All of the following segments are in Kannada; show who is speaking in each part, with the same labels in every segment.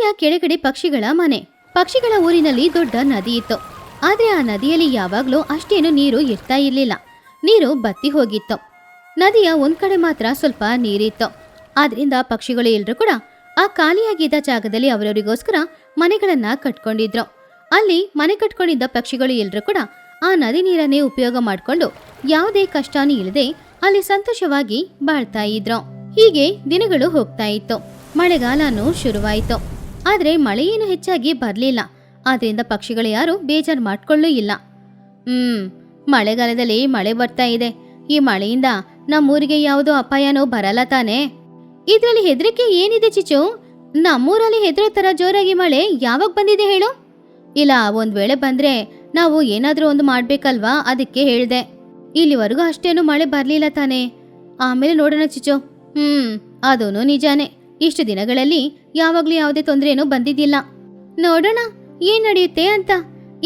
Speaker 1: ನದಿಯ ಕೆಳಗಡೆ ಪಕ್ಷಿಗಳ ಮನೆ. ಪಕ್ಷಿಗಳ ಊರಿನಲ್ಲಿ ದೊಡ್ಡ ನದಿ ಇತ್ತು. ಆದ್ರೆ ಆ ನದಿಯಲ್ಲಿ ಯಾವಾಗ್ಲೂ ಅಷ್ಟೇನು ನೀರು ಇರ್ತಾ ಇರ್ಲಿಲ್ಲ. ನೀರು ಬತ್ತಿ ಹೋಗಿತ್ತು. ನದಿಯ ಒಂದ್ ಕಡೆ ಮಾತ್ರ ಸ್ವಲ್ಪ ನೀರಿತ್ತು. ಆದ್ರಿಂದ ಪಕ್ಷಿಗಳು ಎಲ್ರು ಕೂಡ ಆ ಖಾಲಿಯಾಗಿದ್ದ ಜಾಗದಲ್ಲಿ ಅವರವರಿಗೋಸ್ಕರ ಮನೆಗಳನ್ನ ಕಟ್ಕೊಂಡಿದ್ರು. ಅಲ್ಲಿ ಮನೆ ಕಟ್ಕೊಂಡಿದ್ದ ಪಕ್ಷಿಗಳು ಎಲ್ರು ಕೂಡ ಆ ನದಿ ನೀರನ್ನೇ ಉಪಯೋಗ ಮಾಡ್ಕೊಂಡು ಯಾವುದೇ ಕಷ್ಟನೂ ಇಲ್ಲದೆ ಅಲ್ಲಿ ಸಂತೋಷವಾಗಿ ಬಾಳ್ತಾ ಇದ್ರು. ಹೀಗೆ ದಿನಗಳು ಹೋಗ್ತಾ ಇತ್ತು. ಮಳೆಗಾಲನೂ ಶುರುವಾಯಿತು. ಆದ್ರೆ ಮಳೆ ಏನು ಹೆಚ್ಚಾಗಿ ಬರ್ಲಿಲ್ಲ. ಆದ್ರಿಂದ ಪಕ್ಷಿಗಳು ಯಾರು ಬೇಜಾರು ಮಾಡ್ಕೊಳ್ಳೂ ಇಲ್ಲ. ಮಳೆಗಾಲದಲ್ಲಿ ಮಳೆ ಬರ್ತಾ ಇದೆ. ಈ ಮಳೆಯಿಂದ ನಮ್ಮೂರಿಗೆ ಯಾವುದೋ ಅಪಾಯನೂ ಬರಲ್ಲ ತಾನೆ. ಇದ್ರಲ್ಲಿ ಹೆದರಿಕೆ ಏನಿದೆ ಚಿಚು? ನಮ್ಮೂರಲ್ಲಿ ಹೆದರೋ ತರ ಜೋರಾಗಿ ಮಳೆ ಯಾವಾಗ ಬಂದಿದೆ ಹೇಳು? ಇಲ್ಲ, ಒಂದ್ ವೇಳೆ ಬಂದ್ರೆ ನಾವು ಏನಾದ್ರೂ ಒಂದು ಮಾಡ್ಬೇಕಲ್ವಾ, ಅದಕ್ಕೆ ಹೇಳ್ದೆ. ಇಲ್ಲಿವರೆಗೂ ಅಷ್ಟೇನು ಮಳೆ ಬರ್ಲಿಲ್ಲ ತಾನೆ. ಆಮೇಲೆ ನೋಡೋಣ ಚಿಚು. ಅದೂನು ನಿಜಾನೇ. ಇಷ್ಟು ದಿನಗಳಲ್ಲಿ ಯಾವಾಗ್ಲೂ ಯಾವುದೇ ತೊಂದರೆನೂ ಬಂದಿದ್ದಿಲ್ಲ. ನೋಡೋಣ ಏನ್ ನಡೆಯುತ್ತೆ ಅಂತ.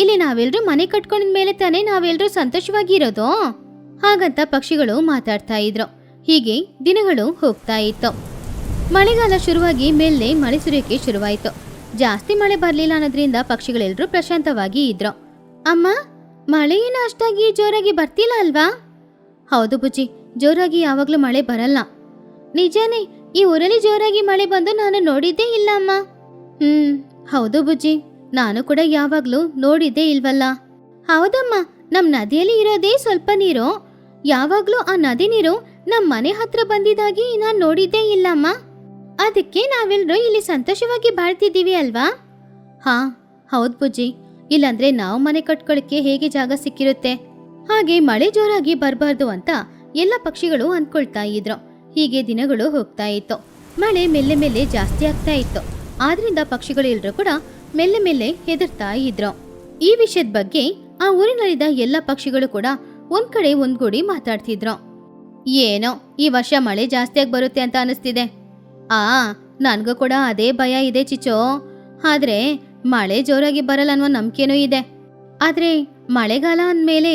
Speaker 1: ಇಲ್ಲಿ ನಾವೆಲ್ರೂ ಮನೆ ಕಟ್ಕೊಂಡಿದ್ಮೇಲೆ ತಾನೇ ನಾವೆಲ್ರೂ ಸಂತೋಷವಾಗಿ ಇರೋದು. ಹಾಗಂತ ಪಕ್ಷಿಗಳು ಮಾತಾಡ್ತಾ ಇದ್ರು. ಹೀಗೆ ದಿನಗಳು ಹೋಗ್ತಾ ಇತ್ತು. ಮಳೆಗಾಲ ಶುರುವಾಗಿ ಮೇಲೆ ಮಳೆ ಸುರಿಯೋಕೆ ಶುರುವಾಯಿತು. ಜಾಸ್ತಿ ಮಳೆ ಬರ್ಲಿಲ್ಲ ಅನ್ನೋದ್ರಿಂದ ಪಕ್ಷಿಗಳೆಲ್ಲರೂ ಪ್ರಶಾಂತವಾಗಿ ಇದ್ರು. ಅಮ್ಮ, ಮಳೆ ಏನು ಅಷ್ಟಾಗಿ ಜೋರಾಗಿ ಬರ್ತಿಲ್ಲ ಅಲ್ವಾ? ಹೌದು ಬುಜ್ಜಿ, ಜೋರಾಗಿ ಯಾವಾಗ್ಲೂ ಮಳೆ ಬರಲ್ಲ. ನಿಜಾನೇ, ಈ ಊರಲ್ಲಿ ಜೋರಾಗಿ ಮಳೆ ಬಂದು ನಾನು ನೋಡಿದ್ದೇ ಇಲ್ಲ ಅಮ್ಮ. ಹೌದು ಬುಜ್ಜಿ, ನಾನು ಕೂಡ ಯಾವಾಗ್ಲೂ ನೋಡಿದ್ದೇ ಇಲ್ವಲ್ಲ. ಹೌದಮ್ಮ, ನಮ್ ನದಿಯಲ್ಲಿ ಇರೋದೇ ಸ್ವಲ್ಪ ನೀರು. ಯಾವಾಗ್ಲೂ ಆ ನದಿ ನೀರು ನಮ್ ಮನೆ ಹತ್ರ ಬಂದಿದ್ದಾಗಿ ನಾನ್ ನೋಡಿದ್ದೇ ಇಲ್ಲಮ್ಮ. ಅದಕ್ಕೆ ನಾವೆಲ್ಲರೂ ಇಲ್ಲಿ ಸಂತೋಷವಾಗಿ ಬಾಳ್ತಿದ್ದೀವಿ ಅಲ್ವಾ? ಹಾ ಹೌದ್ ಬುಜ್ಜಿ, ಇಲ್ಲಾಂದ್ರೆ ನಾವು ಮನೆ ಕಟ್ಕೊಳಕ್ಕೆ ಹೇಗೆ ಜಾಗ ಸಿಕ್ಕಿರುತ್ತೆ? ಹಾಗೆ ಮಳೆ ಜೋರಾಗಿ ಬರಬಾರ್ದು ಅಂತ ಎಲ್ಲ ಪಕ್ಷಿಗಳು ಅಂದ್ಕೊಳ್ತಾ ಇದ್ರು. ಹೀಗೆ ದಿನಗಳು ಹೋಗ್ತಾ ಇತ್ತು. ಮಳೆ ಮೆಲ್ಲೆ ಮೆಲ್ಲೆ ಜಾಸ್ತಿ ಆಗ್ತಾ ಇತ್ತು. ಆದ್ರಿಂದ ಪಕ್ಷಿಗಳು ಎಲ್ರೂ ಕೂಡ ಮೆಲ್ಲೆ ಮೆಲ್ಲೆ ಹೆದರ್ತಾ ಇದ್ರು. ಈ ವಿಷಯದ ಬಗ್ಗೆ ಆ ಊರಿನಲ್ಲಿದ್ದ ಎಲ್ಲ ಪಕ್ಷಿಗಳು ಕೂಡ ಒಂದ್ ಕಡೆ ಒಂದ್ಗೂಡಿ ಮಾತಾಡ್ತಿದ್ರು. ಏನೋ ಈ ವರ್ಷ ಮಳೆ ಜಾಸ್ತಿಯಾಗಿ ಬರುತ್ತೆ ಅಂತ ಅನಿಸ್ತಿದೆ. ನನ್ಗೂ ಕೂಡ ಅದೇ ಭಯ ಇದೆ ಚಿಚೋ. ಆದ್ರೆ ಮಳೆ ಜೋರಾಗಿ ಬರಲ್ಲ ಅನ್ನೋ ನಂಬಿಕೆನೂ ಇದೆ. ಆದ್ರೆ ಮಳೆಗಾಲ ಅಂದ್ಮೇಲೆ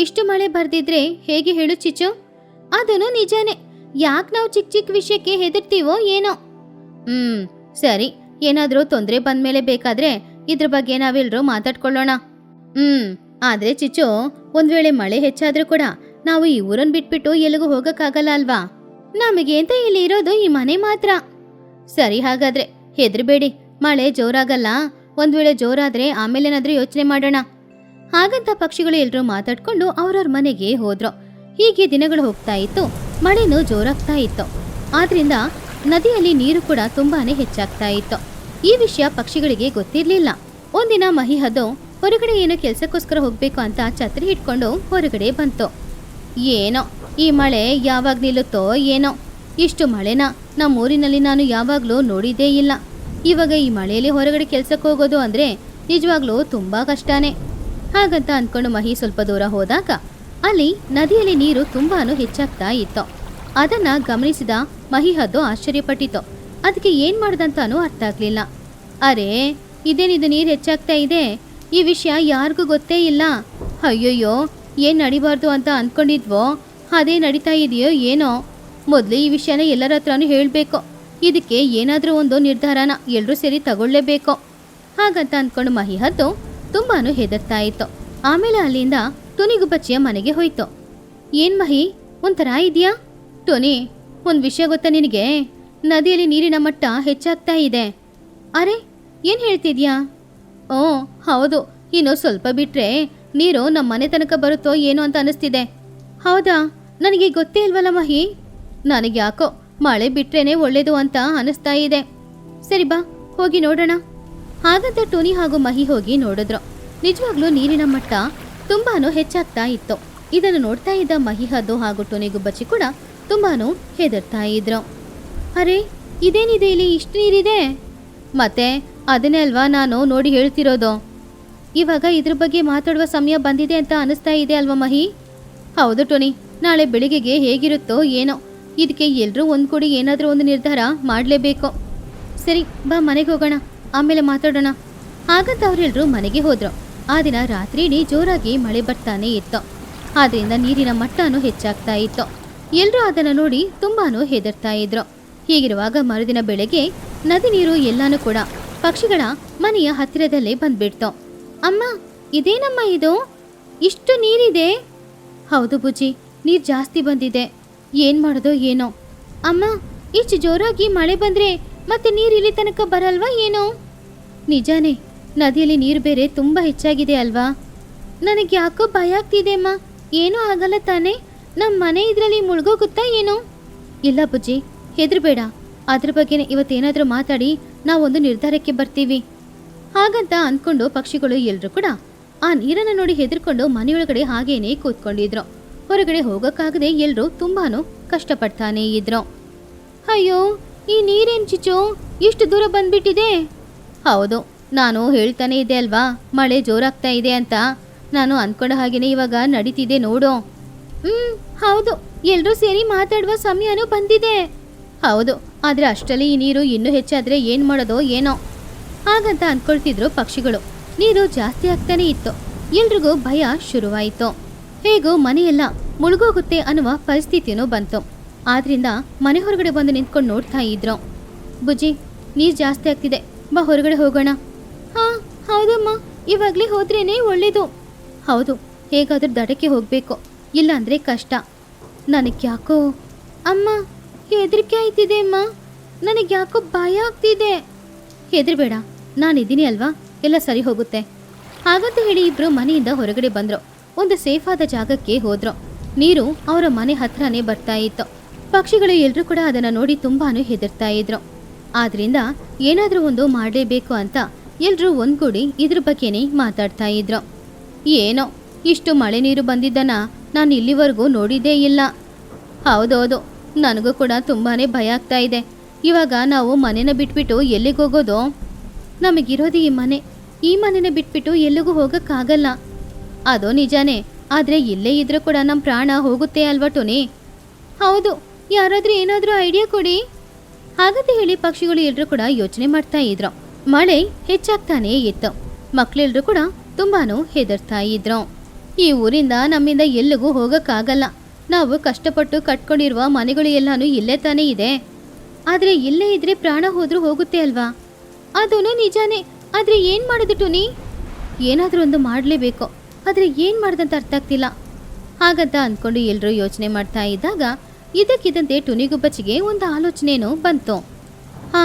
Speaker 1: ಇಷ್ಟು ಮಳೆ ಬರ್ದಿದ್ರೆ ಹೇಗೆ ಹೇಳು ಚಿಚು? ಅದೂ ನಿಜಾನೇ. ಯಾಕೆ ನಾವು ಚಿಕ್ಕ ಚಿಕ್ಕ ವಿಷಯಕ್ಕೆ ಹೆದರ್ತೀವೋ ಏನೋ. ಸರಿ, ಏನಾದ್ರೂ ತೊಂದರೆ ಬಂದ್ಮೇಲೆ ಬೇಕಾದ್ರೆ ಇದ್ರ ಬಗ್ಗೆ ನಾವೆಲ್ಲರೂ ಮಾತಾಡ್ಕೊಳ್ಳೋಣ. ಆದ್ರೆ ಚಿಚು, ಒಂದ್ ವೇಳೆ ಮಳೆ ಹೆಚ್ಚಾದ್ರೂ ಕೂಡ ನಾವು ಈ ಊರನ್ ಬಿಟ್ಬಿಟ್ಟು ಎಲ್ಲಿಗೂ ಹೋಗಕ್ಕಾಗಲ್ಲ ಅಲ್ವಾ? ನಮಗೆ ಅಂತ ಇಲ್ಲಿ ಇರೋದು ಈ ಮನೆ ಮಾತ್ರ. ಸರಿ, ಹಾಗಾದ್ರೆ ಹೆದರ್ಬೇಡಿ, ಮಳೆ ಜೋರಾಗಲ್ಲ. ಒಂದ್ ವೇಳೆ ಜೋರಾದ್ರೆ ಆಮೇಲೇನಾದ್ರೂ ಯೋಚನೆ ಮಾಡೋಣ. ಹಾಗಂತ ಪಕ್ಷಿಗಳು ಎಲ್ರೂ ಮಾತಾಡ್ಕೊಂಡು ಅವ್ರವ್ರ ಮನೆಗೆ ಹೋದ್ರು. ಹೀಗೆ ದಿನಗಳು ಹೋಗ್ತಾ ಇತ್ತು. ಮಳೆನೂ ಜೋರಾಗ್ತಾ ಇತ್ತು. ಆದ್ರಿಂದ ನದಿಯಲ್ಲಿ ನೀರು ಕೂಡ ತುಂಬಾನೇ ಹೆಚ್ಚಾಗ್ತಾ ಇತ್ತು. ಈ ವಿಷಯ ಪಕ್ಷಿಗಳಿಗೆ ಗೊತ್ತಿರ್ಲಿಲ್ಲ. ಒಂದಿನ ಮಹಿಹದ್ದು ಹೊರಗಡೆ ಏನೋ ಕೆಲ್ಸಕ್ಕೋಸ್ಕರ ಹೋಗ್ಬೇಕು ಅಂತ ಛತ್ರಿ ಹಿಡ್ಕೊಂಡು ಹೊರಗಡೆ ಬಂತು. ಏನೋ ಈ ಮಳೆ ಯಾವಾಗ ನಿಲ್ಲುತ್ತೋ ಏನೋ. ಇಷ್ಟು ಮಳೆನ ನಮ್ಮೂರಿನಲ್ಲಿ ನಾನು ಯಾವಾಗ್ಲೂ ನೋಡಿದ್ದೇ ಇಲ್ಲ. ಇವಾಗ ಈ ಮಳೆಯಲ್ಲಿ ಹೊರಗಡೆ ಕೆಲ್ಸಕ್ಕೆ ಹೋಗೋದು ಅಂದ್ರೆ ನಿಜವಾಗ್ಲೂ ತುಂಬಾ ಕಷ್ಟನೇ. ಹಾಗಂತ ಅಂದ್ಕೊಂಡು ಮಹಿ ಸ್ವಲ್ಪ ದೂರ ಹೋದಾಗ ಅಲ್ಲಿ ನದಿಯಲ್ಲಿ ನೀರು ತುಂಬಾನು ಹೆಚ್ಚಾಗ್ತಾ ಇತ್ತು. ಅದನ್ನ ಗಮನಿಸಿದ ಮಹಿಹದ್ದು ಆಶ್ಚರ್ಯಪಟ್ಟಿತು. ಅದಕ್ಕೆ ಏನ್ ಮಾಡ್ದಂತಾನೂ ಅರ್ಥ ಆಗ್ಲಿಲ್ಲ. ಅರೆ, ಇದೇನಿದು ನೀರು ಹೆಚ್ಚಾಗ್ತಾ ಇದೆ? ಈ ವಿಷಯ ಯಾರಿಗೂ ಗೊತ್ತೇ ಇಲ್ಲ. ಅಯ್ಯೋಯ್ಯೋ, ಏನ್ ನಡಿಬಾರ್ದು ಅಂತ ಅಂದ್ಕೊಂಡಿದ್ವೋ ಅದೇ ನಡೀತಾ ಇದೆಯೋ ಏನೋ. ಮೊದಲು ಈ ವಿಷಯನ ಎಲ್ಲರ ಹತ್ರನೂ ಹೇಳಬೇಕು. ಇದಕ್ಕೆ ಏನಾದರೂ ಒಂದು ನಿರ್ಧಾರನ ಎಲ್ಲರೂ ಸೇರಿ ತಗೊಳ್ಳೇಬೇಕು. ಹಾಗಂತ ಅಂದ್ಕೊಂಡು ಮಹಿಹದ್ದು ತುಂಬಾನು ಹೆದರ್ತಾ ಇತ್ತು. ಆಮೇಲೆ ಅಲ್ಲಿಂದ ತುನಿಗುಬ್ಬಚ್ಚಿಯ ಮನೆಗೆ ಹೋಯ್ತು. ಏನ್ ಮಹಿ, ಒಂಥರ ಇದೆಯಾ? ಟೊನಿ, ಒಂದು ವಿಷಯ ಗೊತ್ತಾ ನಿನಗೆ? ನದಿಯಲ್ಲಿ ನೀರಿನ ಮಟ್ಟ ಹೆಚ್ಚಾಗ್ತಾ ಇದೆ. ಅರೆ, ಏನು ಹೇಳ್ತಿದ್ಯಾ? ಓ ಹೌದು, ಇನ್ನು ಸ್ವಲ್ಪ ಬಿಟ್ರೆ ನೀರು ನಮ್ಮ ಮನೆ ತನಕ ಬರುತ್ತೋ ಏನೋ ಅಂತ ಅನಿಸ್ತಿದೆ. ಹೌದಾ? ನನಗೆ ಗೊತ್ತೇ ಇಲ್ವಲ್ಲ ಮಹಿ. ನನಗೆ ಯಾಕೋ ಮಳೆ ಬಿಟ್ರೇನೆ ಒಳ್ಳೇದು ಅಂತ ಅನಿಸ್ತಾ ಇದೆ. ಸರಿ ಬಾ, ಹೋಗಿ ನೋಡೋಣ. ಹಾಗಂತ ಟೋನಿ ಹಾಗೂ ಮಹಿ ಹೋಗಿ ನೋಡಿದ್ರು. ನಿಜವಾಗ್ಲೂ ನೀರಿನ ಮಟ್ಟ ತುಂಬಾನು ಹೆಚ್ಚಾಗ್ತಾ ಇತ್ತು. ಇದನ್ನು ನೋಡ್ತಾ ಇದ್ದ ಮಹಿಹದ್ದು ಹಾಗೂ ಟೋನಿಗುಬ್ಬಚ್ಚಿ ಕೂಡ ತುಂಬಾನು ಹೆದರ್ತಾ ಇದ್ರು. ಅರೆ, ಇದೇನಿದೆ, ಇಲ್ಲಿ ಇಷ್ಟು ನೀರಿದೆ? ಮತ್ತೆ ಅದನ್ನೇ ಅಲ್ವಾ ನಾನು ನೋಡಿ ಹೇಳ್ತಿರೋದು. ಇವಾಗ ಇದ್ರ ಬಗ್ಗೆ ಮಾತಾಡುವ ಸಮಯ ಬಂದಿದೆ ಅಂತ ಅನಿಸ್ತಾ ಇದೆ ಅಲ್ವಾ ಮಹಿ? ಹೌದು ಟೋನಿ, ನಾಳೆ ಬೆಳಿಗ್ಗೆಗೆ ಹೇಗಿರುತ್ತೋ ಏನೋ. ಇದಕ್ಕೆ ಎಲ್ಲರೂ ಒಂದ್ಕೂಡಿ ಏನಾದರೂ ಒಂದು ನಿರ್ಧಾರ ಮಾಡಲೇಬೇಕು. ಸರಿ ಬಾ, ಮನೆಗೆ ಹೋಗೋಣ, ಆಮೇಲೆ ಮಾತಾಡೋಣ. ಹಾಗಂತ ಅವರೆಲ್ಲರೂ ಮನೆಗೆ ಹೋದ್ರು. ಆ ದಿನ ರಾತ್ರಿ ಇಡೀ ಜೋರಾಗಿ ಮಳೆ ಬರ್ತಾನೆ ಇತ್ತು. ಆದ್ರಿಂದ ನೀರಿನ ಮಟ್ಟನೂ ಹೆಚ್ಚಾಗ್ತಾ ಇತ್ತು. ಎಲ್ಲರೂ ಅದನ್ನು ನೋಡಿ ತುಂಬಾನು ಹೆದರ್ತಾ ಇದ್ರು. ಹೀಗಿರುವಾಗ ಮರುದಿನ ಬೆಳಗ್ಗೆ ನದಿ ನೀರು ಎಲ್ಲಾನು ಕೂಡ ಪಕ್ಷಿಗಳ ಮನೆಯ ಹತ್ತಿರದಲ್ಲೇ ಬಂದ್ಬಿಡ್ತು. ಅಮ್ಮ, ಇದೇನಮ್ಮ ಇದು? ಇಷ್ಟು ನೀರಿದೆ? ಹೌದು ಬುಜ್ಜಿ, ನೀರು ಜಾಸ್ತಿ ಬಂದಿದೆ. ಏನ್ ಮಾಡೋದೋ ಏನೋ. ಅಮ್ಮ, ಇಷ್ಟು ಜೋರಾಗಿ ಮಳೆ ಬಂದ್ರೆ ಮತ್ತೆ ನೀರು ಇಲ್ಲಿ ತನಕ ಬರಲ್ವಾ ಏನೋ? ನಿಜಾನೇ, ನದಿಯಲ್ಲಿ ನೀರು ಬೇರೆ ತುಂಬಾ ಹೆಚ್ಚಾಗಿದೆ ಅಲ್ವಾ? ನನಗೆ ಯಾಕೋ ಭಯ ಆಗ್ತಿದೆ ಅಮ್ಮ. ಏನೂ ಆಗಲ್ಲ ತಾನೇ? ನಮ್ಮ ಮನೆ ಇದರಲ್ಲಿ ಮುಳುಗೋಗುತ್ತಾ ಏನೋ? ಇಲ್ಲ ಬುಜ್ಜಿ, ಹೆದರ್ಬೇಡ. ಅದ್ರ ಬಗ್ಗೆನೇ ಇವತ್ತೇನಾದರೂ ಮಾತಾಡಿ ನಾವೊಂದು ನಿರ್ಧಾರಕ್ಕೆ ಬರ್ತೀವಿ. ಹಾಗಂತ ಅಂದ್ಕೊಂಡು ಪಕ್ಷಿಗಳು ಎಲ್ಲರೂ ಕೂಡ ಆ ನೀರನ್ನು ನೋಡಿ ಹೆದರ್ಕೊಂಡು ಮನೆಯೊಳಗಡೆ ಹಾಗೇನೆ ಕೂತ್ಕೊಂಡಿದ್ರು. ಹೊರಗಡೆ ಹೋಗಕ್ಕಾಗದೆ ಎಲ್ಲರೂ ತುಂಬಾನು ಕಷ್ಟಪಡ್ತಾನೆ ಇದ್ರು. ಅಯ್ಯೋ, ಈ ನೀರೇನ್ ಚಿಚ್ಚು ಇಷ್ಟು ದೂರ ಬಂದ್ಬಿಟ್ಟಿದೆ? ಹೌದು, ನಾನು ಹೇಳ್ತಾನೆ ಇದ್ದೆ ಅಲ್ವಾ, ಮಳೆ ಜೋರಾಗ್ತಾ ಇದೆ ಅಂತ. ನಾನು ಅನ್ಕೊಂಡ ಹಾಗೇನೆ ಇವಾಗ ನಡೀತಿದೆ ನೋಡು. ಹೌದು, ಎಲ್ರೂ ಸೇರಿ ಮಾತಾಡುವ ಸಮಯನೂ ಬಂದಿದೆ. ಹೌದು, ಆದ್ರೆ ಅಷ್ಟರಲ್ಲಿ ಈ ನೀರು ಇನ್ನೂ ಹೆಚ್ಚಾದ್ರೆ ಏನ್ ಮಾಡೋದೋ ಏನೋ. ಹಾಗಂತ ಅನ್ಕೊಳ್ತಿದ್ರು ಪಕ್ಷಿಗಳು. ನೀರು ಜಾಸ್ತಿ ಆಗ್ತಾನೆ ಇತ್ತು. ಎಲ್ರಿಗೂ ಭಯ ಶುರುವಾಯಿತು. ಹೇಗೋ ಮನೆಯೆಲ್ಲ ಮುಳುಗೋಗುತ್ತೆ ಅನ್ನುವ ಪರಿಸ್ಥಿತಿನೂ ಬಂತು. ಆದ್ರಿಂದ ಮನೆ ಹೊರಗಡೆ ಬಂದು ನಿಂತ್ಕೊಂಡು ನೋಡ್ತಾ ಇದ್ರು. ಬುಜ್ಜಿ, ನೀರು ಜಾಸ್ತಿ ಆಗ್ತಿದೆ, ಬಾ ಹೊರಗಡೆ ಹೋಗೋಣ. ಹಾ ಹೌದಮ್ಮ, ಇವಾಗ್ಲೇ ಹೋದ್ರೇನೆ ಒಳ್ಳೇದು. ಹೌದು, ಹೇಗಾದ್ರೂ ದಡಕ್ಕೆ ಹೋಗ್ಬೇಕು, ಇಲ್ಲಾಂದ್ರೆ ಕಷ್ಟ. ನನಗೆ ಯಾಕೋ ಅಮ್ಮ ಹೆದರಿಕೆ ಆಯ್ತಿದೆ ಅಮ್ಮ. ನನಗೆ ಯಾಕೋ ಭಯ ಆಗ್ತಿದೆ. ಹೆದರ್ಬೇಡ, ನಾನಿದ್ದೀನಿ ಅಲ್ವಾ, ಎಲ್ಲ ಸರಿ ಹೋಗುತ್ತೆ. ಹಾಗಂತ ಹೇಳಿ ಇಬ್ರು ಮನೆಯಿಂದ ಹೊರಗಡೆ ಬಂದ್ರು. ಒಂದು ಸೇಫ್ ಆದ ಜಾಗಕ್ಕೆ ಹೋದ್ರು. ನೀರು ಅವರ ಮನೆ ಹತ್ರನೇ ಬರ್ತಾ ಇತ್ತು. ಪಕ್ಷಿಗಳು ಎಲ್ರೂ ಕೂಡ ಅದನ್ನ ನೋಡಿ ತುಂಬಾನು ಹೆದರ್ತಾ ಇದ್ರು. ಆದ್ರಿಂದ ಏನಾದ್ರೂ ಒಂದು ಮಾಡಲೇಬೇಕು ಅಂತ ಎಲ್ರೂ ಒಂದ್ಗೂಡಿ ಇದ್ರ ಬಗ್ಗೆನೇ ಮಾತಾಡ್ತಾ ಇದ್ರು. ಏನೋ ಇಷ್ಟು ಮಳೆ ನೀರು ಬಂದಿದ್ದನ್ನ ನಾನು ಇಲ್ಲಿವರೆಗೂ ನೋಡಿದ್ದೇ ಇಲ್ಲ. ಹೌದೌದು, ನನಗೂ ಕೂಡ ತುಂಬಾನೇ ಭಯ ಆಗ್ತಾ ಇದೆ. ಇವಾಗ ನಾವು ಮನೆನ ಬಿಟ್ಬಿಟ್ಟು ಎಲ್ಲಿಗೆ ಹೋಗೋದು? ನಮಗಿರೋದು ಈ ಮನೆನ ಬಿಟ್ಬಿಟ್ಟು ಎಲ್ಲಿಗೂ ಹೋಗಕ್ಕಾಗಲ್ಲ. ಅದೋ ನಿಜಾನೇ, ಆದ್ರೆ ಇಲ್ಲೇ ಇದ್ರೂ ಕೂಡ ನಮ್ಮ ಪ್ರಾಣ ಹೋಗುತ್ತೆ ಅಲ್ವಾ ಟೋನಿ? ಹೌದು, ಯಾರಾದ್ರೂ ಏನಾದ್ರೂ ಐಡಿಯಾ ಕೊಡಿ. ಹಾಗಂತ ಹೇಳಿ ಪಕ್ಷಿಗಳು ಎಲ್ರೂ ಕೂಡ ಯೋಚನೆ ಮಾಡ್ತಾ ಇದ್ರು. ಮಳೆ ಹೆಚ್ಚಾಗ್ತಾನೇ ಇತ್ತು. ಮಕ್ಳೆಲ್ರೂ ಕೂಡ ತುಂಬಾನು ಹೆದರ್ತಾ ಇದ್ರು. ಈ ಊರಿಂದ ನಮ್ಮಿಂದ ಎಲ್ಲಿಗೂ ಹೋಗಕ್ಕಾಗಲ್ಲ. ನಾವು ಕಷ್ಟಪಟ್ಟು ಕಟ್ಕೊಂಡಿರುವ ಮನೆಗಳು ಎಲ್ಲಾನು ಇಲ್ಲೇ ತಾನೇ ಇದೆ. ಆದ್ರೆ ಇಲ್ಲೇ ಇದ್ರೆ ಪ್ರಾಣ ಹೋದ್ರೂ ಹೋಗುತ್ತೆ ಅಲ್ವಾ? ಅದೂನು ನಿಜಾನೇ. ಆದ್ರೆ ಏನ್ ಮಾಡೋದು ಟೋನಿ? ಏನಾದ್ರೂ ಒಂದು ಮಾಡ್ಲೇಬೇಕು. ಆದ್ರೆ ಏನ್ ಮಾಡ್ದಂತ ಅರ್ಥ ಆಗ್ತಿಲ್ಲ. ಹಾಗಂತ ಅಂದ್ಕೊಂಡು ಎಲ್ರೂ ಯೋಚನೆ ಮಾಡ್ತಾ ಇದ್ದಾಗ ಇದಕ್ಕಿದ್ದಂತೆ ಟುನಿಗುಬ್ಬಚ್ಚಿಗೆ ಒಂದು ಆಲೋಚನೆನೂ ಬಂತು. ಹಾ,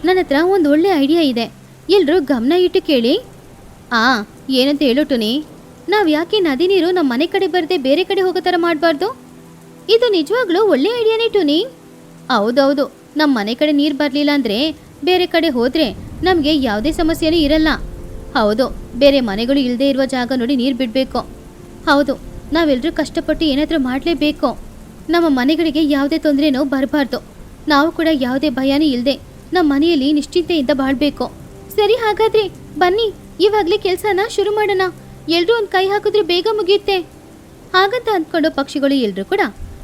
Speaker 1: ನನ್ನ ಹತ್ರ ಒಂದು ಒಳ್ಳೆ ಐಡಿಯಾ ಇದೆ. ಎಲ್ರೂ ಗಮನ ಇಟ್ಟು ಕೇಳಿ. ಏನಂತ ಹೇಳು ಟುನಿ? ನಾವ್ ಯಾಕೆ ನದಿ ನೀರು ನಮ್ಮ ಮನೆ ಕಡೆ ಬರದೆ ಬೇರೆ ಕಡೆ ಹೋಗೋ ಥರ ಮಾಡಬಾರ್ದು? ಇದು ನಿಜವಾಗ್ಲೂ ಒಳ್ಳೆ ಐಡಿಯಾನೇ ಟುನಿ. ಹೌದೌದು, ನಮ್ಮ ಮನೆ ಕಡೆ ನೀರು ಬರಲಿಲ್ಲ ಅಂದ್ರೆ ಬೇರೆ ಕಡೆ ಹೋದ್ರೆ ನಮಗೆ ಯಾವುದೇ ಸಮಸ್ಯೆನೂ ಇರಲ್ಲ. ಹೌದು, ಬೇರೆ ಮನೆಗಳು ಇಲ್ಲದೆ ಇರುವ ಜಾಗ ನೋಡಿ ನೀರು ಬಿಡಬೇಕು. ಹೌದು, ನಾವೆಲ್ಲರೂ ಕಷ್ಟಪಟ್ಟು ಏನಾದರೂ ಮಾಡಲೇಬೇಕು. ನಮ್ಮ ಮನೆಗಳಿಗೆ ಯಾವುದೇ ತೊಂದರೆನೂ ಬರಬಾರ್ದು. ನಾವು ಕೂಡ ಯಾವುದೇ ಭಯನೂ ಇಲ್ಲದೆ ನಮ್ಮ ಮನೆಯಲ್ಲಿ ನಿಶ್ಚಿಂತೆಯಿಂದ ಬಾಳ್ಬೇಕು. ಸರಿ, ಹಾಗಾದ್ರೆ ಬನ್ನಿ ಇವಾಗಲೇ ಕೆಲಸನ ಶುರು ಮಾಡೋಣ. ಎಲ್ರೂ ಒಂದು ಕೈ ಹಾಕಿದ್ರೆ ಬೇಗ ಮುಗಿಯುತ್ತೆ. ಹಾಗಂತ ಅಂದ್ಕೊಂಡು ಪಕ್ಷಿಗಳು ಎಲ್ರೂ ಕೂಡ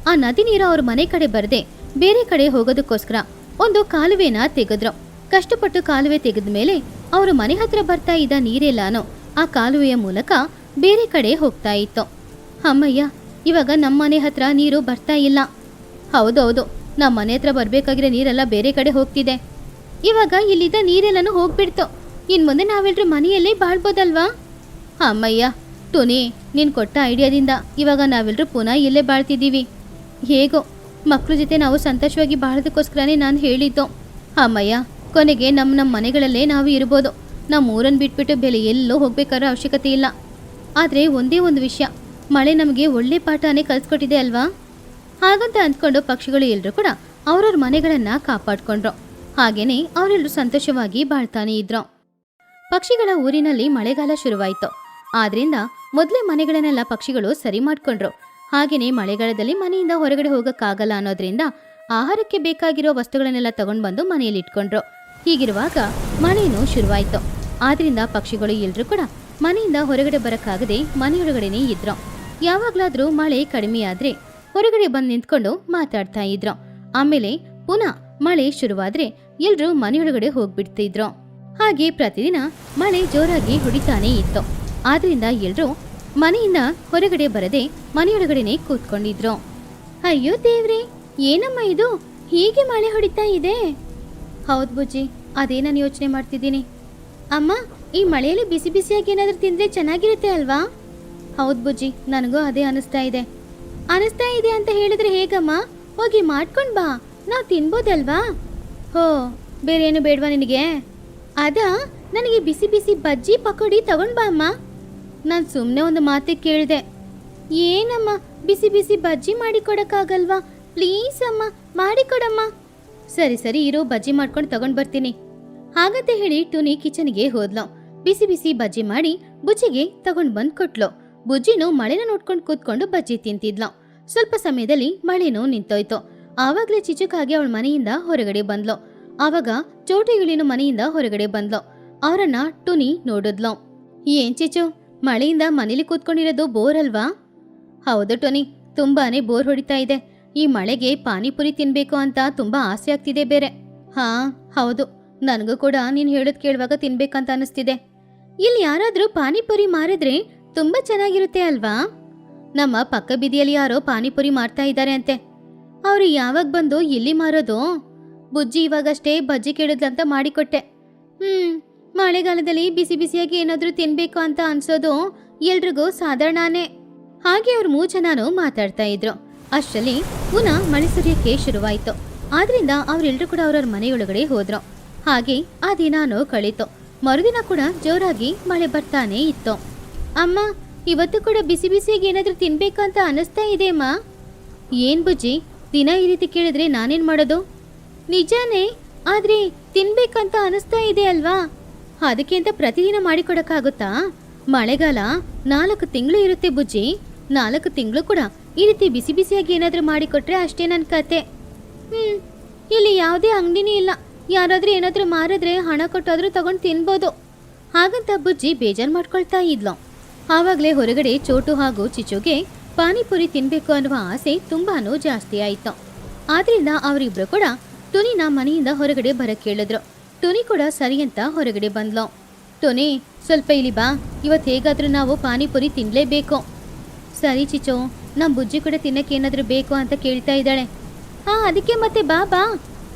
Speaker 1: ಆ ನದಿ ನೀರು ಅವ್ರ ಮನೆ ಕಡೆ ಬರದೆ ಬೇರೆ ಕಡೆ ಹೋಗೋದಕ್ಕೋಸ್ಕರ ಒಂದು ಕಾಲುವೆನ ತೆಗೆದ್ರು. ಕಷ್ಟಪಟ್ಟು ಕಾಲುವೆ ತೆಗೆದ ಮೇಲೆ ಅವರು ಮನೆ ಹತ್ರ ಬರ್ತಾ ಇದ್ದ ನೀರೆಲ್ಲಾನು ಆ ಕಾಲುವೆಯ ಮೂಲಕ ಬೇರೆ ಕಡೆ ಹೋಗ್ತಾ ಇತ್ತು. ಅಮ್ಮಯ್ಯ, ಇವಾಗ ನಮ್ಮ ಮನೆ ಹತ್ರ ನೀರು ಬರ್ತಾ ಇಲ್ಲ. ಹೌದೌದು, ನಮ್ಮ ಮನೆ ಹತ್ರ ಬರ್ಬೇಕಾಗಿರೋ ನೀರೆಲ್ಲ ಬೇರೆ ಕಡೆ ಹೋಗ್ತಿದೆ. ಇವಾಗ ಇಲ್ಲಿದ್ದ ನೀರೆಲ್ಲನೂ ಹೋಗ್ಬಿಡ್ತು. ಇನ್ ಮುಂದೆ ನಾವೆಲ್ಲರೂ ಮನೆಯಲ್ಲೇ ಬಾಳ್ಬೋದಲ್ವಾ? ಅಮ್ಮಯ್ಯ ಟೋನಿ, ನೀನು ಕೊಟ್ಟ ಐಡಿಯಾದಿಂದ ಇವಾಗ ನಾವೆಲ್ಲರೂ ಪುನಃ ಇಲ್ಲೇ ಬಾಳ್ತಿದ್ದೀವಿ. ಹೇಗೋ ಮಕ್ಕಳ ಜೊತೆ ನಾವು ಸಂತೋಷವಾಗಿ ಬಾಳೋದಕ್ಕೋಸ್ಕರನೇ ನಾನು ಹೇಳಿದ್ದು. ಅಮ್ಮಯ್ಯ, ಕೊನೆಗೆ ನಮ್ಮ ಮನೆಗಳಲ್ಲೇ ನಾವು ಇರ್ಬೋದು. ನಮ್ಮ ಊರನ್ನು ಬಿಟ್ಬಿಟ್ಟು ಬೆಲೆ ಎಲ್ಲೋ ಹೋಗ್ಬೇಕಾದ್ರೆ ಅವಶ್ಯಕತೆ ಇಲ್ಲ. ಆದರೆ ಒಂದೇ ಒಂದು ವಿಷಯ, ಮಳೆ ನಮಗೆ ಒಳ್ಳೆ ಪಾಠನೇ ಕಲಿಸ್ಕೊಟ್ಟಿದೆ ಅಲ್ವಾ? ಹಾಗಂತ ಅಂದ್ಕೊಂಡು ಪಕ್ಷಿಗಳು ಎಲ್ಲರೂ ಕೂಡ ಅವ್ರವ್ರ ಮನೆಗಳನ್ನು ಕಾಪಾಡ್ಕೊಂಡ್ರು. ಹಾಗೇನೆ ಅವರೆಲ್ಲರೂ ಸಂತೋಷವಾಗಿ ಬಾಳ್ತಾನೆ ಇದ್ರು. ಪಕ್ಷಿಗಳ ಊರಿನಲ್ಲಿ ಮಳೆಗಾಲ ಶುರುವಾಯಿತು. ಆದ್ರಿಂದ ಮೊದಲೇ ಮನೆಗಳನ್ನೆಲ್ಲ ಪಕ್ಷಿಗಳು ಸರಿ ಮಾಡ್ಕೊಂಡ್ರು. ಹಾಗೇನೆ ಮಳೆಗಾಲದಲ್ಲಿ ಮನೆಯಿಂದ ಹೊರಗಡೆ ಹೋಗಕ್ಕಾಗಲ್ಲ ಅನ್ನೋದ್ರಿಂದ ಆಹಾರಕ್ಕೆ ಬೇಕಾಗಿರೋ ವಸ್ತುಗಳನ್ನೆಲ್ಲ ತಗೊಂಡು ಬಂದು ಮನೆಯಲ್ಲಿ ಇಟ್ಕೊಂಡ್ರು. ಹೀಗಿರುವಾಗ ಮಳೆನೂ ಶುರುವಾಯಿತು. ಆದ್ರಿಂದ ಪಕ್ಷಿಗಳು ಎಲ್ಲರೂ ಕೂಡ ಮನೆಯಿಂದ ಹೊರಗಡೆ ಬರಕ್ಕಾಗದೆ ಮನೆಯೊಳಗಡೆನೇ ಇದ್ರು. ಯಾವಾಗ್ಲಾದ್ರೂ ಮಳೆ ಕಡಿಮೆ ಆದ್ರೆ ಹೊರಗಡೆ ಬಂದು ನಿಂತ್ಕೊಂಡು ಮಾತಾಡ್ತಾ ಇದ್ರು. ಆಮೇಲೆ ಪುನಃ ಮಳೆ ಶುರುವಾದ್ರೆ ಎಲ್ರೂ ಮನೆಯೊಳಗಡೆ ಹೋಗ್ಬಿಡ್ತಿದ್ರು. ಹಾಗೆ ಪ್ರತಿದಿನ ಮಳೆ ಜೋರಾಗಿ ಹೊಡಿತಾನೇ ಇತ್ತು. ಆದ್ರಿಂದ ಎಲ್ರೂ ಮನೆಯಿಂದ ಹೊರಗಡೆ ಬರದೆ ಮನೆಯೊಳಗಡೆನೆ ಕೂತ್ಕೊಂಡಿದ್ರು. ಅಯ್ಯೋ ದೇವ್ರೆ, ಏನಮ್ಮ ಇದು, ಹೀಗೆ ಮಳೆ ಹೊಡಿತಾ ಇದೆ? ಹೌದು ಬುಜ್ಜಿ, ಅದೇ ನಾನು ಯೋಚನೆ ಮಾಡ್ತಿದ್ದೀನಿ. ಅಮ್ಮ, ಈ ಮಳೆಯಲ್ಲಿ ಬಿಸಿ ಬಿಸಿಯಾಗಿ ಏನಾದರೂ ತಿಂದ್ರೆ ಚೆನ್ನಾಗಿರುತ್ತೆ ಅಲ್ವಾ? ಹೌದು ಬುಜ್ಜಿ, ನನಗೂ ಅದೇ ಅನಿಸ್ತಾ ಇದೆ. ಅನಿಸ್ತಾ ಇದೆ ಅಂತ ಹೇಳಿದ್ರೆ ಹೇಗಮ್ಮ? ಹೋಗಿ ಮಾಡ್ಕೊಂಡು ಬಾ, ನಾವು ತಿನ್ಬೋದಲ್ವಾ? ಹೋ, ಬೇರೆ ಏನು ಬೇಡವಾ ನಿನಗೆ? ಅದಾ, ನನಗೆ ಬಿಸಿ ಬಿಸಿ ಬಜ್ಜಿ ಪಕೋಡಿ ತಗೊಂಡು ಬಾ ಅಮ್ಮ. ನಾನು ಸುಮ್ಮನೆ ಒಂದು ಮಾತಿಗೆ ಕೇಳಿದೆ. ಏನಮ್ಮ, ಬಿಸಿ ಬಿಸಿ ಬಜ್ಜಿ ಮಾಡಿ ಕೊಡೋಕ್ಕಾಗಲ್ವಾ? ಪ್ಲೀಸ್ ಅಮ್ಮ, ಮಾಡಿಕೊಡಮ್ಮ. ಸರಿ ಸರಿ ಇರೋ, ಬಜ್ಜಿ ಮಾಡ್ಕೊಂಡು ತಗೊಂಡು ಬರ್ತೀನಿ. ಹಾಗಂತ ಹೇಳಿ ಟುನಿ ಕಿಚನ್ಗೆ ಹೋದ್ಲು. ಬಿಸಿ ಬಿಸಿ ಬಜ್ಜಿ ಮಾಡಿ ಬುಜ್ಜಿಗೆ ತಗೊಂಡು ಬಂದು ಕೊಟ್ಲು. ಬುಜ್ಜಿನೂ ಮಳೆನ ನೋಡ್ಕೊಂಡು ಕೂತ್ಕೊಂಡು ಬಜ್ಜಿ ತಿಂತಿದ್ಲು. ಸ್ವಲ್ಪ ಸಮಯದಲ್ಲಿ ಮಳೆನೂ ನಿಂತೋಯ್ತು. ಆವಾಗಲೇ ಚಿಚುಕಾಗಿ ಅವಳ ಮನೆಯಿಂದ ಹೊರಗಡೆ ಬಂದ್ಲು. ಆವಾಗ ಚೋಟಿಗಿಳಿನ ಮನೆಯಿಂದ ಹೊರಗಡೆ ಬಂದ್ಲು. ಅವರನ್ನ ಟುನಿ ನೋಡಿದ್ಲು. ಏನ್ ಚಿಚು, ಮಳೆಯಿಂದ ಮನೇಲಿ ಕೂತ್ಕೊಂಡಿರೋದು ಬೋರ್ ಅಲ್ವಾ? ಹೌದು ಟುನಿ, ತುಂಬಾನೇ ಬೋರ್ ಹೊಡಿತಾ ಇದೆ. ಈ ಮಳೆಗೆ ಪಾನಿಪುರಿ ತಿನ್ಬೇಕು ಅಂತ ತುಂಬಾ ಆಸೆ ಆಗ್ತಿದೆ ಬೇರೆ. ಹಾ ಹೌದು, ನನಗೂ ಕೂಡ ನೀನು ಹೇಳೋದು ಕೇಳುವಾಗ ತಿನ್ಬೇಕಂತ ಅನಿಸ್ತಿದೆ. ಇಲ್ಲಿ ಯಾರಾದ್ರೂ ಪಾನಿಪುರಿ ಮಾರಿದ್ರೆ ತುಂಬಾ ಚೆನ್ನಾಗಿರುತ್ತೆ ಅಲ್ವಾ? ನಮ್ಮ ಪಕ್ಕ ಬೀದಿಯಲ್ಲಿ ಯಾರೋ ಪಾನಿಪುರಿ ಮಾರ್ತಾ ಇದ್ದಾರೆ ಅಂತೆ. ಅವರು ಯಾವಾಗ ಬಂದು ಇಲ್ಲಿ ಮಾರೋದು? ಬುಜ್ಜಿ ಇವಾಗಷ್ಟೇ ಬಜ್ಜಿ ಕೇಳಿದ್ಲಂತ ಮಾಡಿಕೊಟ್ಟೆ. ಮಳೆಗಾಲದಲ್ಲಿ ಬಿಸಿ ಬಿಸಿಯಾಗಿ ಏನಾದ್ರೂ ತಿನ್ಬೇಕು ಅಂತ ಅನ್ಸೋದು ಎಲ್ರಿಗೂ ಸಾಧಾರಣನೇ. ಹಾಗೆ ಅವ್ರು 3 ಜನನೂ ಮಾತಾಡ್ತಾ ಇದ್ರು. ಅಷ್ಟರಲ್ಲಿ ಪುನಃ ಮಳೆ ಸುರಿಯಕ್ಕೆ ಶುರುವಾಯ್ತು. ಆದ್ರಿಂದ ಅವರೆಲ್ಲರೂ ಕೂಡ ಅವ್ರವ್ರ ಮನೆಯೊಳಗಡೆ ಹೋದ್ರು. ಹಾಗೆ ಆ ದಿನಾನೂ ಕಳೀತು. ಮರುದಿನ ಕೂಡ ಜೋರಾಗಿ ಮಳೆ ಬರ್ತಾನೆ ಇತ್ತು. ಅಮ್ಮ, ಇವತ್ತು ಕೂಡ ಬಿಸಿ ಬಿಸಿಯಾಗಿ ಏನಾದ್ರೂ ತಿನ್ಬೇಕಂತ ಅನಿಸ್ತಾ ಇದೆ ಅಮ್ಮ. ಏನ್ ಬುಜ್ಜಿ, ದಿನ ಈ ರೀತಿ ಕೇಳಿದ್ರೆ ನಾನೇನ್ ಮಾಡೋದು? ನಿಜಾನೇ, ಆದ್ರೆ ತಿನ್ಬೇಕಂತ ಅನಿಸ್ತಾ ಇದೆ ಅಲ್ವಾ? ಅದಕ್ಕೆ ಅಂತ ಪ್ರತಿದಿನ ಮಾಡಿಕೊಡಕ್ಕಾಗುತ್ತಾ? ಮಳೆಗಾಲ 4 ತಿಂಗಳು ಇರುತ್ತೆ ಬುಜ್ಜಿ. 4 ತಿಂಗಳು ಕೂಡ ಈ ರೀತಿ ಬಿಸಿ ಬಿಸಿಯಾಗಿ ಏನಾದ್ರೂ ಮಾಡಿಕೊಟ್ರೆ ಅಷ್ಟೇ ನನ್ನ ಕತೆ. ಇಲ್ಲಿ ಯಾವುದೇ ಅಂಗಡಿನೂ ಇಲ್ಲ. ಯಾರಾದ್ರೂ ಏನಾದ್ರೂ ಮಾರಿದ್ರೆ ಹಣ ಕೊಟ್ಟಾದ್ರೂ ತಗೊಂಡು ತಿನ್ಬೋದು. ಹಾಗಂತ ಬುಜ್ಜಿ ಬೇಜಾರು ಮಾಡ್ಕೊಳ್ತಾ ಇದ್ಲು. ಆವಾಗಲೇ ಹೊರಗಡೆ ಚೋಟು ಹಾಗೂ ಚಿಚುಗೆ ಪಾನಿಪುರಿ ತಿನ್ಬೇಕು ಅನ್ನುವ ಆಸೆ ತುಂಬಾನು ಜಾಸ್ತಿ ಆಯಿತು. ಆದ್ರಿಂದ ಅವರಿಬ್ರು ಕೂಡ ಟುನಿನ ಮನೆಯಿಂದ ಹೊರಗಡೆ ಬರಕ್ಕೆ ಹೇಳಿದ್ರು. ಟುನಿ ಕೂಡ ಸರಿ ಅಂತ ಹೊರಗಡೆ ಬಂದ್ಲು. ಟುನಿ, ಸ್ವಲ್ಪ ಇಲ್ಲಿ ಬಾ, ಇವತ್ತು ಹೇಗಾದ್ರೂ ನಾವು ಪಾನಿಪುರಿ ತಿನ್ಲೇಬೇಕು. ಸರಿ ಚಿಚು, ನಮ್ಮ ಬುಜ್ಜಿ ಕೂಡ ತಿನ್ನಕ್ಕೆ ಏನಾದರೂ ಬೇಕು ಅಂತ ಕೇಳ್ತಾ ಇದ್ದಾಳೆ. ಹಾ, ಅದಕ್ಕೆ ಮತ್ತೆ ಬಾ ಬಾ.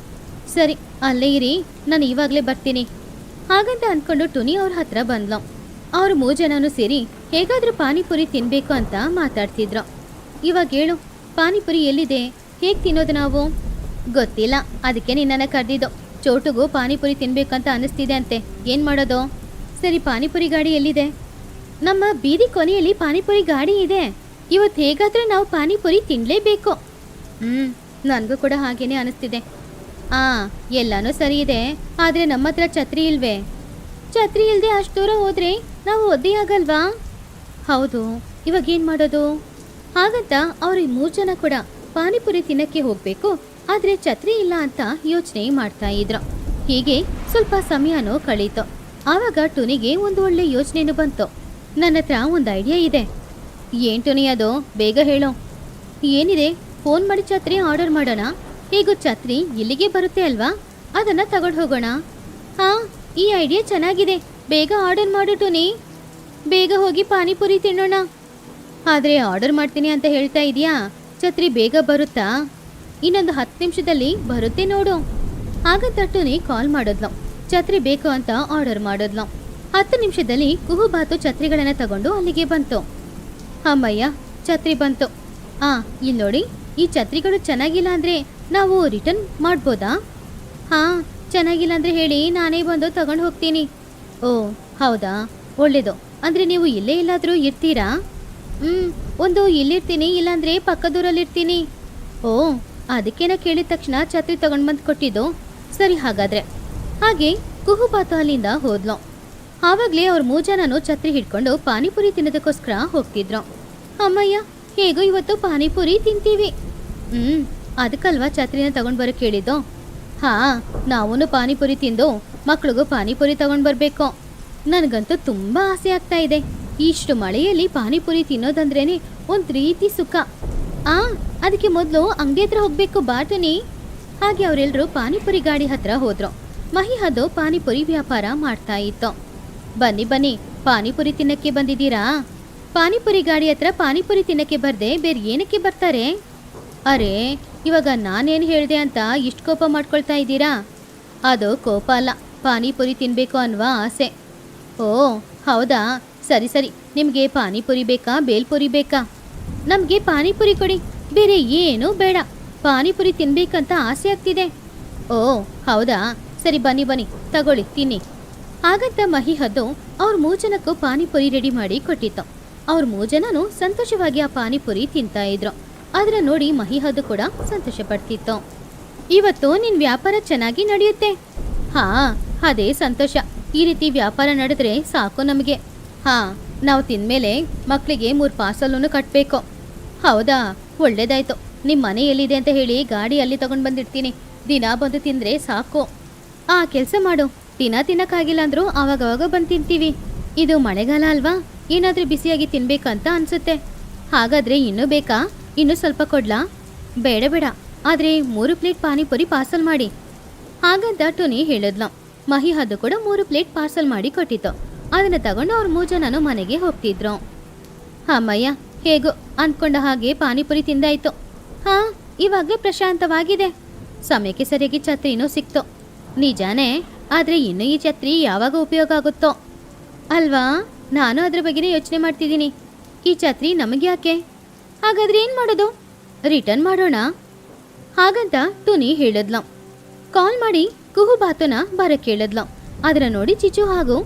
Speaker 1: ಸರಿ, ಅಲ್ಲೇ ಇರಿ, ನಾನು ಇವಾಗಲೇ ಬರ್ತೀನಿ. ಹಾಗಂತ ಅಂದ್ಕೊಂಡು ಟುನಿ ಅವ್ರ ಹತ್ರ ಬಂದ್ಲು. ಅವ್ರು 3 ಜನನೂ ಸೇರಿ ಹೇಗಾದ್ರೂ ಪಾನಿಪುರಿ ತಿನ್ಬೇಕು ಅಂತ ಮಾತಾಡ್ತಿದ್ರು. ಇವಾಗ ಹೇಳು, ಪಾನಿಪುರಿ ಎಲ್ಲಿದೆ? ಹೇಗೆ ತಿನ್ನೋದು ನಾವು? ಗೊತ್ತಿಲ್ಲ, ಅದಕ್ಕೆ ನಿನ್ನನ್ನು ಕರೆದಿದ್ದು. ಚೋಟುಗೂ ಪಾನಿಪುರಿ ತಿನ್ಬೇಕಂತ ಅನಿಸ್ತಿದೆ ಅಂತೆ. ಏನು ಮಾಡೋದು? ಸರಿ, ಪಾನಿಪುರಿ ಗಾಡಿ ಎಲ್ಲಿದೆ? ನಮ್ಮ ಬೀದಿ ಕೊನೆಯಲ್ಲಿ ಪಾನಿಪುರಿ ಗಾಡಿ ಇದೆ. ಇವತ್ತು ಹೇಗಾದ್ರೂ ನಾವು ಪಾನಿಪುರಿ ತಿನ್ನಲೇಬೇಕು. ನನಗೂ ಕೂಡ ಹಾಗೇನೆ ಅನಿಸ್ತಿದೆ. ಎಲ್ಲಾನು ಸರಿ ಇದೆ, ಆದರೆ ನಮ್ಮ ಹತ್ರ ಛತ್ರಿ ಇಲ್ವೇ? ಛತ್ರಿ ಇಲ್ಲದೆ ಅಷ್ಟು ದೂರ ಹೋದ್ರೆ ನಾವು ಒದ್ದೆ ಆಗಲ್ವಾ? ಹೌದು, ಇವಾಗ ಏನು ಮಾಡೋದು? ಹಾಗಂತ ಅವ್ರಿಗೆ 3 ಜನ ಕೂಡ ಪಾನಿಪುರಿ ತಿನ್ನಕ್ಕೆ ಹೋಗ್ಬೇಕು, ಆದರೆ ಛತ್ರಿ ಇಲ್ಲ ಅಂತ ಯೋಚನೆ ಮಾಡ್ತಾ ಇದ್ರು. ಹೀಗೆ ಸ್ವಲ್ಪ ಸಮಯನೂ ಕಳೀತು. ಆವಾಗ ಟುನಿಗೆ ಒಂದು ಒಳ್ಳೆ ಯೋಚನೆನೂ ಬಂತು. ನನ್ನ ಹತ್ರ ಒಂದು ಐಡಿಯಾ ಇದೆ. ಏನ್ ಟುನಿ ಅದು? ಬೇಗ ಹೇಳು. ಏನಿದೆ? ಫೋನ್ ಮಾಡಿ ಛತ್ರಿ ಆರ್ಡರ್ ಮಾಡೋಣ. ಹೇಗೂ ಛತ್ರಿ ಇಲ್ಲಿಗೆ ಬರುತ್ತೆ ಅಲ್ವಾ? ಅದನ್ನ ತಗೊಂಡು ಹೋಗೋಣ. ಹಾ, ಈ ಐಡಿಯಾ ಚೆನ್ನಾಗಿದೆ. ಬೇಗ ಆರ್ಡರ್ ಮಾಡು ಟುನಿ. ಬೇಗ ಹೋಗಿ ಪಾನಿಪುರಿ ತಿನ್ನೋಣ. ಆದರೆ ಆರ್ಡರ್ ಮಾಡ್ತೀನಿ ಅಂತ ಹೇಳ್ತಾ ಇದೀಯಾ? ಛತ್ರಿ ಬೇಗ ಬರುತ್ತಾ? ಇನ್ನೊಂದು 10 ನಿಮಿಷದಲ್ಲಿ ಬರುತ್ತೆ ನೋಡು. ಹಾಗಂತ ಟುನಿ ಕಾಲ್ ಮಾಡಿದ್ಲು. ಛತ್ರಿ ಬೇಕು ಅಂತ ಆರ್ಡರ್ ಮಾಡಿದ್ಲು. 10 ನಿಮಿಷದಲ್ಲಿ ಕುಹುಬಾತು ಛತ್ರಿಗಳನ್ನ ತಗೊಂಡು ಅಲ್ಲಿಗೆ ಬಂತು. ಅಮ್ಮಯ್ಯ, ಛತ್ರಿ ಬಂತು. ಇಲ್ಲಿ ನೋಡಿ, ಈ ಛತ್ರಿಗಳು ಚೆನ್ನಾಗಿಲ್ಲ ಅಂದ್ರೆ ನಾವು ರಿಟರ್ನ್ ಮಾಡ್ಬೋದಾ? ಹಾ, ಚೆನ್ನಾಗಿಲ್ಲ ಅಂದ್ರೆ ಹೇಳಿ, ನಾನೇ ಬಂದು ತಗೊಂಡು ಹೋಗ್ತೀನಿ. ಓ ಹೌದಾ, ಒಳ್ಳೇದು. ಅಂದ್ರೆ ನೀವು ಇಲ್ಲೇ ಎಲ್ಲಾದ್ರೂ ಇರ್ತೀರಾ? ಒಂದು ಇಲ್ಲಿರ್ತೀನಿ, ಇಲ್ಲಾಂದ್ರೆ ಪಕ್ಕದೂರಲ್ಲಿರ್ತೀನಿ. ಓ, ಅದಕ್ಕೇನ ಕೇಳಿದ ತಕ್ಷಣ ಛತ್ರಿ ತಗೊಂಡು ಬಂದು ಕೊಟ್ಟಿದ್ದು. ಸರಿ ಹಾಗಾದ್ರೆ. ಹಾಗೆ ಕುಹುಬಾತು ಅಲ್ಲಿಂದ ಹೋದ್ಲು. ಆವಾಗಲೇ ಅವ್ರ 3 ಜನನು ಛತ್ರಿ ಹಿಡ್ಕೊಂಡು ಪಾನಿಪುರಿ ತಿನ್ನೋದಕ್ಕೋಸ್ಕರ ಹೋಗ್ತಿದ್ರು. ಅಮ್ಮಯ್ಯ, ಹೇಗೋ ಇವತ್ತು ಪಾನಿಪುರಿ ತಿಂತೀವಿ. ಅದಕ್ಕಲ್ವಾ ಛತ್ರಿನ ತಗೊಂಡು ಬರೋಕೆ ಹೇಳಿದ್ದು. ಹಾ, ನಾವೂ ಪಾನಿಪುರಿ ತಿಂದು ಮಕ್ಳಿಗೂ ಪಾನಿಪುರಿ ತಗೊಂಡು ಬರಬೇಕು. ನನಗಂತೂ ತುಂಬ ಆಸೆ ಆಗ್ತಾ ಇದೆ. ಇಷ್ಟು ಮಳೆಯಲ್ಲಿ ಪಾನಿಪುರಿ ತಿನ್ನೋದಂದ್ರೇನೆ ಒಂದು ರೀತಿ ಸುಖ. ಅದಕ್ಕೆ ಮೊದಲು ಅಂಗಡಿ ಹತ್ರ ಹೋಗ್ಬೇಕು ಬಾಟನಿ. ಹಾಗೆ ಅವರೆಲ್ಲರೂ ಪಾನಿಪುರಿ ಗಾಡಿ ಹತ್ರ ಹೋದ್ರು. ಮಹಿ ಅದು ಪಾನಿಪುರಿ ವ್ಯಾಪಾರ ಮಾಡ್ತಾ ಇತ್ತು. ಬನ್ನಿ ಬನ್ನಿ, ಪಾನಿಪುರಿ ತಿನ್ನಕ್ಕೆ ಬಂದಿದ್ದೀರಾ? ಪಾನಿಪುರಿ ಗಾಡಿ ಹತ್ರ ಪಾನಿಪುರಿ ತಿನ್ನಕ್ಕೆ ಬರ್ದೆ ಬೇರೆ ಏನಕ್ಕೆ ಬರ್ತಾರೆ? ಅರೆ, ಇವಾಗ ನಾನೇನು ಹೇಳಿದೆ ಅಂತ ಇಷ್ಟು ಕೋಪ ಮಾಡ್ಕೊಳ್ತಾ ಇದ್ದೀರಾ? ಅದು ಕೋಪ ಅಲ್ಲ, ಪಾನಿಪುರಿ ತಿನ್ನಬೇಕು ಅನ್ನುವ ಆಸೆ. ಓ ಹೌದಾ, ಸರಿ ಸರಿ. ನಿಮಗೆ ಪಾನಿಪುರಿ ಬೇಕಾ ಬೇಲ್ಪುರಿ ಬೇಕಾ? ನಮಗೆ ಪಾನಿಪುರಿ ಕೊಡಿ, ಬೇರೆ ಏನೂ ಬೇಡ. ಪಾನಿಪುರಿ ತಿನ್ಬೇಕಂತ ಆಸೆ ಆಗ್ತಿದೆ. ಓ ಹೌದಾ, ಸರಿ ಬನ್ನಿ ಬನ್ನಿ ತಗೊಳ್ಳಿ ತಿನ್ನಿ. ಹಾಗಂತ ಮಹಿ ಹದ್ದು ಅವ್ರ 3 ಜನಕ್ಕೂ ಪಾನಿಪುರಿ ರೆಡಿ ಮಾಡಿ ಕೊಟ್ಟಿತ್ತು. ಅವ್ರ 3 ಜನನು ಸಂತೋಷವಾಗಿ ಆ ಪಾನಿಪುರಿ ತಿಂತಾ ಇದ್ರು. ಅದರ ನೋಡಿ ಮಹಿ ಹದ್ದು ಕೂಡ ಸಂತೋಷ ಪಡ್ತಿತ್ತು. ಇವತ್ತು ನಿನ್ ವ್ಯಾಪಾರ ಚೆನ್ನಾಗಿ ನಡೆಯುತ್ತೆ. ಹಾ, ಅದೇ ಸಂತೋಷ. ಈ ರೀತಿ ವ್ಯಾಪಾರ ನಡೆದ್ರೆ ಸಾಕು ನಮಗೆ. ಹಾ, ನಾವು ತಿಂದ್ಮೇಲೆ ಮಕ್ಕಳಿಗೆ 3 ಪಾರ್ಸಲನ್ನು ಕಟ್ಟಬೇಕು. ಹೌದಾ, ಒಳ್ಳೇದಾಯ್ತು. ನಿಮ್ಮ ಮನೆ ಎಲ್ಲಿದೆ ಅಂತ ಹೇಳಿ ಗಾಡಿ ಅಲ್ಲಿ ತಗೊಂಡು ಬಂದಿರ್ತೀನಿ. ದಿನ ಬಂದು ತಿಂದ್ರೆ ಸಾಕು. ಆ ಕೆಲಸ ಮಾಡು, ದಿನ ತಿನ್ನಕ್ಕಾಗಿಲ್ಲ ಅಂದ್ರೂ ಆವಾಗವಾಗ ಬಂದು ತಿಂತೀವಿ. ಇದು ಮಳೆಗಾಲ ಅಲ್ವಾ, ಏನಾದರೂ ಬಿಸಿಯಾಗಿ ತಿನ್ಬೇಕಂತ ಅನ್ಸುತ್ತೆ. ಹಾಗಾದ್ರೆ ಇನ್ನೂ ಬೇಕಾ? ಇನ್ನೂ ಸ್ವಲ್ಪ ಕೊಡ್ಲಾ? ಬೇಡ ಬೇಡ, ಆದರೆ 3 ಪ್ಲೇಟ್ ಪಾನಿಪುರಿ ಪಾರ್ಸಲ್ ಮಾಡಿ. ಹಾಗಂತ ಟುನಿ ಹೇಳಿದ್ಲು. ಮಹಿ ಹದ್ದು ಕೂಡ 3 ಪ್ಲೇಟ್ ಪಾರ್ಸಲ್ ಮಾಡಿ ಕೊಟ್ಟಿತ್ತು. ಅದನ್ನು ತಗೊಂಡು ಅವ್ರ 3 ಜನನು ಮನೆಗೆ ಹೋಗ್ತಿದ್ರು. ಅಮ್ಮಯ್ಯ, ಹೇಗೋ ಅಂದ್ಕೊಂಡ ಹಾಗೆ ಪಾನಿಪುರಿ ತಿಂದಾಯ್ತು. ಹಾ, ಇವಾಗಲೇ ಪ್ರಶಾಂತವಾಗಿದೆ. ಸಮಯಕ್ಕೆ ಸರಿಯಾಗಿ ಛತ್ರಿನೂ ಸಿಕ್ತು. ನಿಜಾನೇ, ಆದರೆ ಇನ್ನೂ ಈ ಛತ್ರಿ ಯಾವಾಗ ಉಪಯೋಗ ಆಗುತ್ತೋ ಅಲ್ವಾ? ನಾನು ಅದ್ರ ಬಗ್ಗೆನೇ ಯೋಚನೆ ಮಾಡ್ತಿದ್ದೀನಿ. ಈ ಛತ್ರಿ ನಮಗೆ ಯಾಕೆ? ಹಾಗಾದ್ರೆ ಏನು ಮಾಡೋದು? ರಿಟರ್ನ್ ಮಾಡೋಣ ಹಾಗಂತ ಟುನಿ ಹೇಳಿದ್ಲು. ಕಾಲ್ ಮಾಡಿ ಕುಹು ಬಾತುನ ಬರಕ್ಕೆ ಹೇಳಿದ್ಲು. ಅದನ್ನ ನೋಡಿ ಚಿಚು ಹಾಗೂ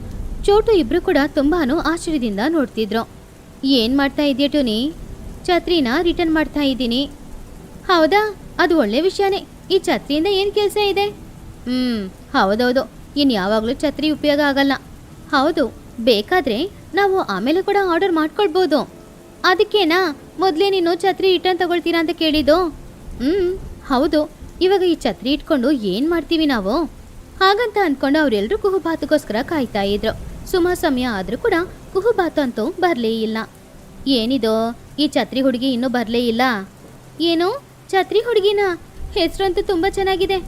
Speaker 1: ಚೋಟು ಇಬ್ರು ಕೂಡ ತುಂಬಾನು ಆಶ್ಚರ್ಯದಿಂದ ನೋಡ್ತಿದ್ರು. ಏನ್ ಮಾಡ್ತಾ ಇದೆಯಾ ಟುನಿ? ಛತ್ರಿನ ರಿಟರ್ನ್ ಮಾಡ್ತಾ ಇದ್ದೀನಿ. ಹೌದಾ, ಅದು ಒಳ್ಳೆ ವಿಷಯನೇ. ಈ ಛತ್ರಿಯಿಂದ ಏನು ಕೆಲಸ ಇದೆ? ಹೌದೌದು, ಇನ್ಯಾವಾಗಲೂ ಛತ್ರಿ ಉಪಯೋಗ ಆಗಲ್ಲ. ಹೌದು, ಬೇಕಾದ್ರೆ ನಾವು ಆಮೇಲೆ ಕೂಡ ಆರ್ಡರ್ ಮಾಡ್ಕೊಳ್ಬೋದು. ಅದಕ್ಕೇನಾ ಮೊದಲೇ ನೀನು ಛತ್ರಿ ರಿಟರ್ನ್ ತಗೊಳ್ತೀರಾ ಅಂತ ಕೇಳಿದ್ದು? ಹೌದು. ಇವಾಗ ಈ ಛತ್ರಿ ಇಟ್ಕೊಂಡು ಏನು ಮಾಡ್ತೀವಿ ನಾವು? ಹಾಗಂತ ಅಂದ್ಕೊಂಡು ಅವರೆಲ್ಲರೂ ಕುಹುಬಾತುಗೋಸ್ಕರ ಕಾಯ್ತಾ ಇದ್ರು. ಸುಮಾರು ಸಮಯ ಆದರೂ ಕೂಡ ಕುಹುಬಾತು ಅಂತೂ ಬರಲೇ ಇಲ್ಲ. ಏನಿದು, ಈ ಛತ್ರಿ ಹುಡುಗಿ ಇನ್ನೂ ಬರಲೇ ಇಲ್ಲ? ಏನು ಛತ್ರಿ ಹುಡುಗಿನ? ಹೆಸರಂತೂ ತುಂಬ ಚೆನ್ನಾಗಿದೆ.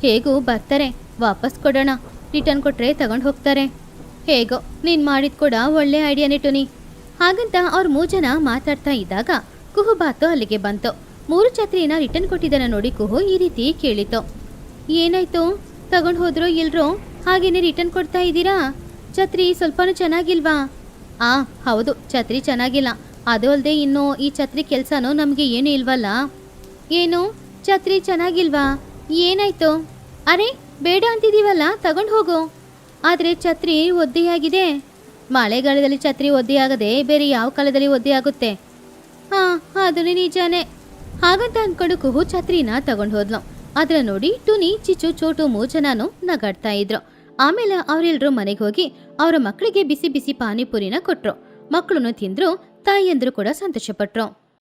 Speaker 1: ಹೇಗೂ ಬರ್ತಾರೆ, ವಾಪಸ್ ಕೊಡೋಣ. ರಿಟರ್ನ್ ಕೊಟ್ಟರೆ ತಗೊಂಡು ಹೋಗ್ತಾರೆ. ಹೇಗೋ ನೀನು ಮಾಡಿದ ಕೂಡ ಒಳ್ಳೆ ಐಡಿಯಾನೇ ಟುನಿ. ಹಾಗಂತ ಅವ್ರು 3 ಜನ ಮಾತಾಡ್ತಾ ಇದ್ದಾಗ ಕುಹುಬಾತು ಅಲ್ಲಿಗೆ ಬಂತು. 3 ಛತ್ರಿನ ರಿಟರ್ನ್ ಕೊಟ್ಟಿದ್ದನ್ನ ನೋಡಿ ಕುಹು ಈ ರೀತಿ ಕೇಳಿತು. ಏನಾಯ್ತು, ತಗೊಂಡು ಹೋದ್ರೋ ಇಲ್ರೋ? ಹಾಗೇನೆ ರಿಟರ್ನ್ ಕೊಡ್ತಾ ಇದ್ದೀರಾ? ಛತ್ರಿ ಸ್ವಲ್ಪನೂ ಚೆನ್ನಾಗಿಲ್ವಾ? ಹೌದು, ಛತ್ರಿ ಚೆನ್ನಾಗಿಲ್ಲ. ಅದು ಅಲ್ಲದೆ ಇನ್ನು ಈ ಛತ್ರಿ ಕೆಲಸನೂ ನಮಗೆ ಏನೂ ಇಲ್ವಲ್ಲ. ಏನು, ಛತ್ರಿ ಚೆನ್ನಾಗಿಲ್ವಾ? ಏನಾಯ್ತು? ಅರೆ, ಬೇಡ ಅಂತಿದ್ದೀವಲ್ಲ, ತಗೊಂಡು ಹೋಗು. ಆದರೆ ಛತ್ರಿ ಒದ್ದೆಯಾಗಿದೆ. ಮಳೆಗಾಲದಲ್ಲಿ ಛತ್ರಿ ಒದ್ದೆಯಾಗದೆ ಬೇರೆ ಯಾವ ಕಾಲದಲ್ಲಿ ಒದ್ದೆಯಾಗುತ್ತೆ? ಅದನ್ನೇ ನಿಜಾನೇ. ಹಾಗಂತ ಅಂದ್ಕೊಂಡು ಕುಹು ಛತ್ರಿನ ತಗೊಂಡು ಹೋದ್ಲು. ಅದನ್ನ ನೋಡಿ ಟುನಿ, ಚಿಚು, ಚೋಟು 3 ಜನನು ನಗಾಡ್ತಾ ಇದ್ರು. ಆಮೇಲೆ ಅವರೆಲ್ಲರೂ ಮನೆಗೆ ಹೋಗಿ ಅವರ ಮಕ್ಕಳಿಗೆ ಬಿಸಿ ಬಿಸಿ ಪಾನಿಪುರಿನ ಕೊಟ್ರು. ಮಕ್ಕಳನ್ನು ತಿಂದ್ರು, ತಾಯಿಯಂದ್ರು ಕೂಡ ಸಂತೋಷಪಟ್ರು.